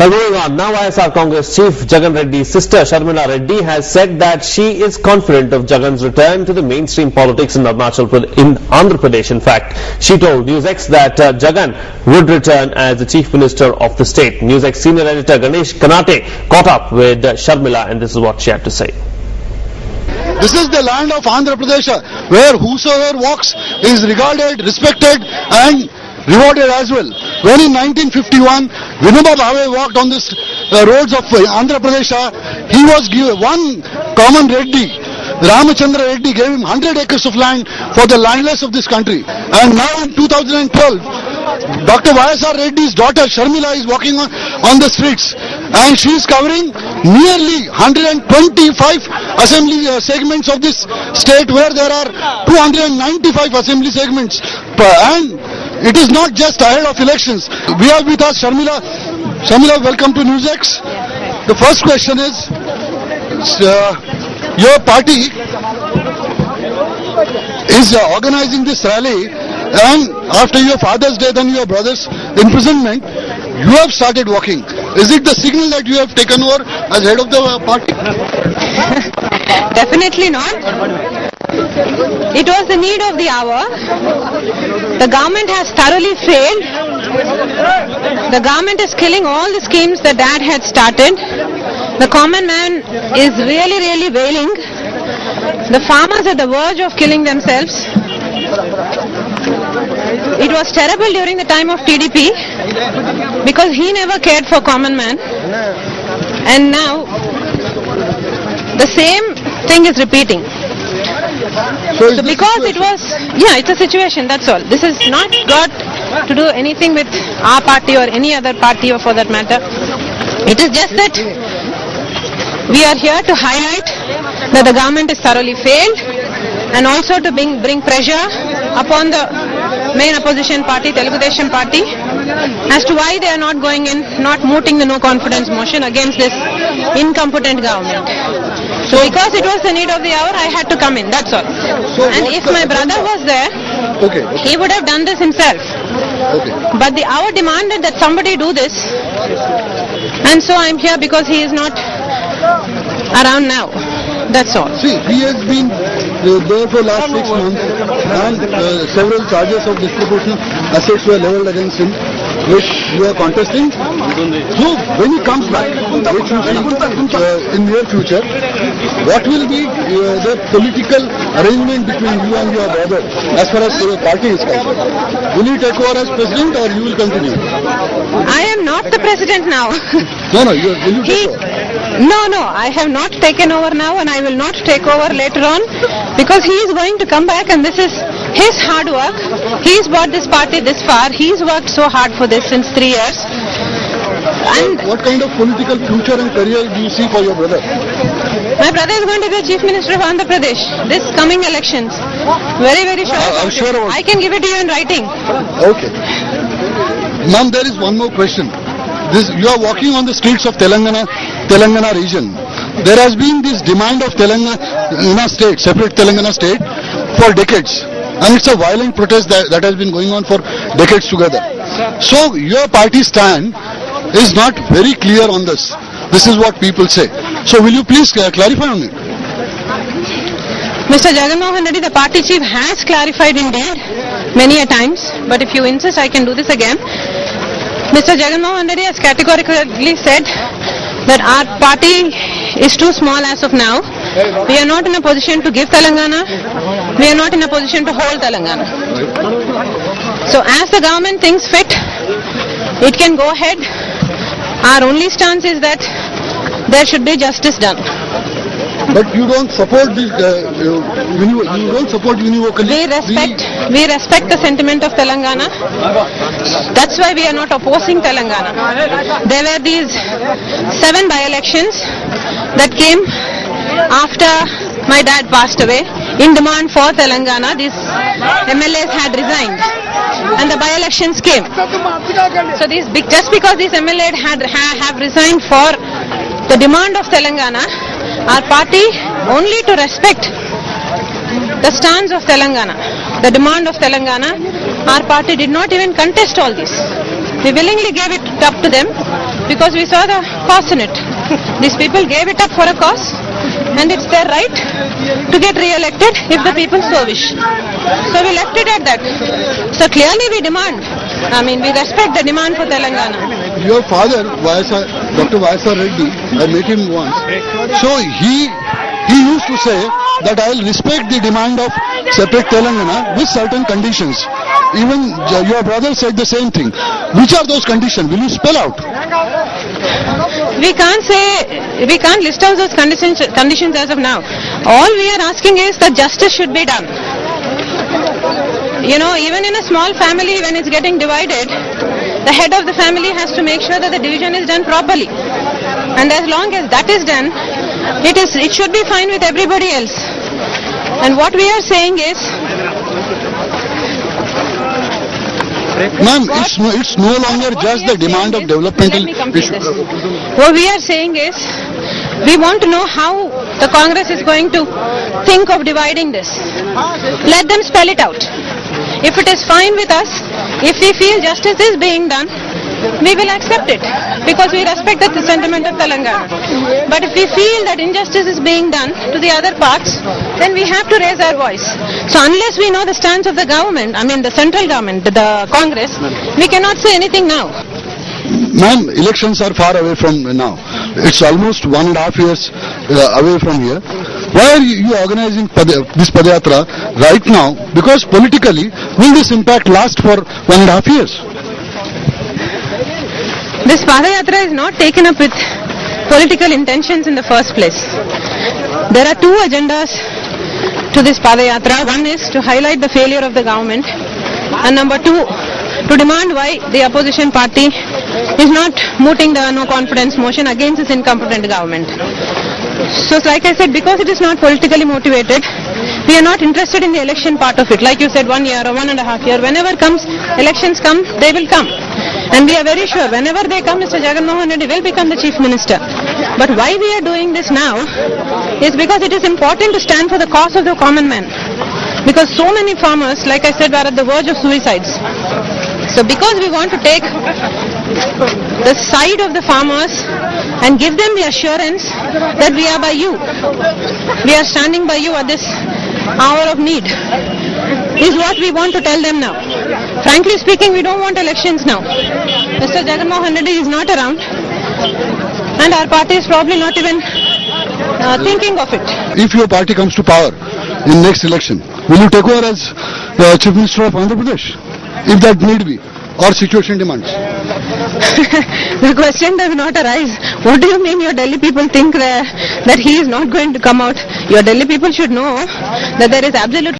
Well, moving on, now YSR Congress Chief Jagan Reddy's sister Sharmila Reddy has said that she is confident of Jagan's return to the mainstream politics in Andhra Pradesh. In fact, she told NewsX that Jagan would return as the Chief Minister of the state. NewsX senior editor Ganesh Kanate caught up with Sharmila, and this is what she had to say. This is the land of Andhra Pradesh, where whosoever walks is regarded, respected and rewarded as well. When in 1951, Vinoba Bhave walked on this roads of Andhra Pradesh, he was given one common Reddy. Ramachandra Reddy gave him 100 acres of land for the landless of this country. And now in 2012, Dr. YSR Reddy's daughter Sharmila is walking on the streets, and she is covering nearly 125 assembly segments of this state, where there are 295 assembly segments. And it is not just ahead of elections. We have with us Sharmila. Sharmila, welcome to NewsX. The first question is, your party is organizing this rally, and after your father's death and your brother's imprisonment, you have started walking. Is it the signal that you have taken over as head of the party? Definitely not. It was the need of the hour. The government has thoroughly failed. The government is killing all the schemes that Dad had started. The common man is really wailing. The farmers are at the verge of killing themselves. It was terrible during the time of TDP because he never cared for common man. And now the same thing is repeating. So because it was, it's a situation, that's all. This has not got to do anything with our party or any other party or for that matter. It is just that we are here to highlight that the government is thoroughly failed, and also to bring pressure upon the main opposition party, Telugu Desam party, as to why they are not going in, not mooting the no confidence motion against this incompetent government. So because it was the need of the hour, I had to come in, that's all. So and if my brother was there, he would have done this himself. But the hour demanded that somebody do this, and so I'm here because he is not around now. That's all. See, he has been there for last 6 months, and several charges of disproportionate assets were leveled against him, which we are contesting. So when he comes back, which will be in near future, what will be the political arrangement between you and your brother as far as your party is concerned? Will you take over as president, or you will continue? I am not the president now. No, will you take over? No, I have not taken over now, and I will not take over later on, because he is going to come back, and this is his hard work. He's brought this party this far. He's worked so hard for this since 3 years. And what kind of political future and career do you see for your brother? My brother is going to be the Chief Minister of Andhra Pradesh this coming elections. Very sure. I'm sure about it. I can give it to you in writing. Okay. Ma'am, there is one more question. You are walking on the streets of Telangana region. There has been this demand of Telangana state, separate Telangana state, for decades. And it's a violent protest that has been going on for decades together. So your party stand is not very clear on this. This is what people say. So will you please clarify on it? Mr. Jagan Mohan Reddy, the party chief, has clarified indeed many a times. But if you insist, I can do this again. Mr. Jagan Mohan Reddy has categorically said that our party is too small as of now. We are not in a position to give Telangana. We are not in a position to hold Telangana. So as the government thinks fit, it can go ahead. Our only stance is that there should be justice done. But you don't support this, you don't support univocally. We respect the sentiment of Telangana. That's why we are not opposing Telangana. There were these 7 by-elections that came after my dad passed away. In demand for Telangana, these MLAs had resigned, and the by-elections came. So just because these MLAs have resigned for the demand of Telangana, our party, only to respect the stance of Telangana, the demand of Telangana, our party did not even contest all this. We willingly gave it up to them. because we saw the cost in it. These people gave it up for a cause, and it's their right to get re-elected if the people so wish. So we left it at that. So clearly we demand, we respect the demand for Telangana. Your father, Dr. Y.S.R. Reddy, I met him once. So he used to say that I will respect the demand of separate Telangana with certain conditions. Even your brother said the same thing. Which are those conditions? Will you spell out? We can't list out those conditions as of now. All we are asking is that justice should be done. Even in a small family, when it's getting divided, the head of the family has to make sure that the division is done properly. And as long as that is done, it should be fine with everybody else. And what we are saying is, ma'am, it's no longer just the demand of developmental issues. What we are saying is, we want to know how the Congress is going to think of dividing this. Let them spell it out. If it is fine with us, if we feel justice is being done, we will accept it because we respect the sentiment of Telangana. But if we feel that injustice is being done to the other parts, then we have to raise our voice. So unless we know the stance of the government, the central government, the Congress, we cannot say anything now. Ma'am, elections are far away from now. It's almost 1.5 years away from here. Why are you organizing this Padayatra right now? Because politically, will this impact last for 1.5 years? This Padayatra is not taken up with political intentions in the first place. There are two agendas to this Padayatra. One is to highlight the failure of the government, and number two, to demand why the opposition party is not mooting the no confidence motion against this incompetent government. So like I said, because it is not politically motivated, we are not interested in the election part of it. Like you said, 1 year or 1.5 years, whenever elections come, they will come. And we are very sure, whenever they come, Mr. Jagan Mohan Reddy will become the Chief Minister. But why we are doing this now is because it is important to stand for the cause of the common man. Because so many farmers, like I said, were at the verge of suicides. So because we want to take the side of the farmers and give them the assurance that we are by you, we are standing by you at this hour of need, is what we want to tell them now. Frankly speaking, we don't want elections now. Mr. Jagan Mohan Reddy is not around, and our party is probably not even thinking of it. If your party comes to power in next election, will you take over as Chief Minister of Andhra Pradesh? If that need be, or situation demands? The question does not arise. What do you mean your Delhi people think that he is not going to come out? Your Delhi people should know that there is absolute